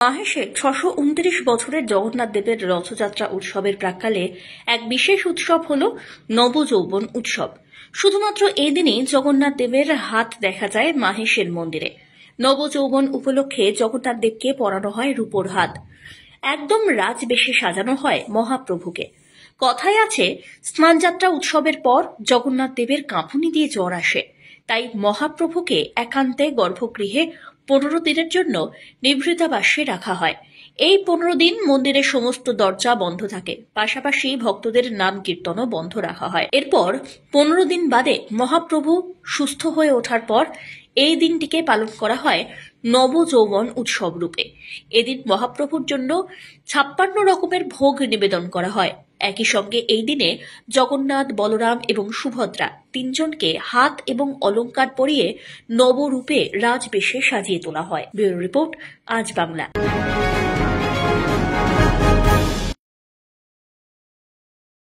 মাহেশে ৬২৯ বছরের জগন্নাথ দেবের রথযাত্রা উৎসবের প্রাক্কালে এক বিশেষ উৎসব হল নবযৌবন উৎসব। শুধুমাত্র এই দিনই জগন্নাথ দেবের হাত দেখা যায় মাহেশের মন্দিরে। নবযৌবন উপলক্ষে জগন্নাথ দেবকে পরানো হয় রূপোর হাত। একদম রাজবেশে সাজানো হয় মহাপ্রভুকে। কথায় আছে, স্নানযাত্রা উৎসবের পর জগন্নাথ দেবের কাঁপুনি দিয়ে জ্বর আসে, তাই মহাপ্রভুকে একান্তে গর্ভগৃহে ১৫ দিনের জন্য নিভৃতাবাসে রাখা হয়। এই ১৫ দিন মন্দিরের সমস্ত দরজা বন্ধ থাকে, পাশাপাশি ভক্তদের নাম কীর্তনও বন্ধ রাখা হয়। এরপর ১৫ দিন বাদে মহাপ্রভু সুস্থ হয়ে ওঠার পর এই দিনটিকে পালন করা হয় নবযৌবন উৎসব রূপে। এদিন মহাপ্রভুর জন্য ৫৬ রকমের ভোগ নিবেদন করা হয়। একই সঙ্গে এই দিনে জগন্নাথ, বলরাম এবং সুভদ্রা তিনজনকে হাত এবং অলংকার পরিয়ে নবরূপে রাজবেশে সাজিয়ে তোলা হয়। ব্যুরো রিপোর্ট, আজ বাংলা।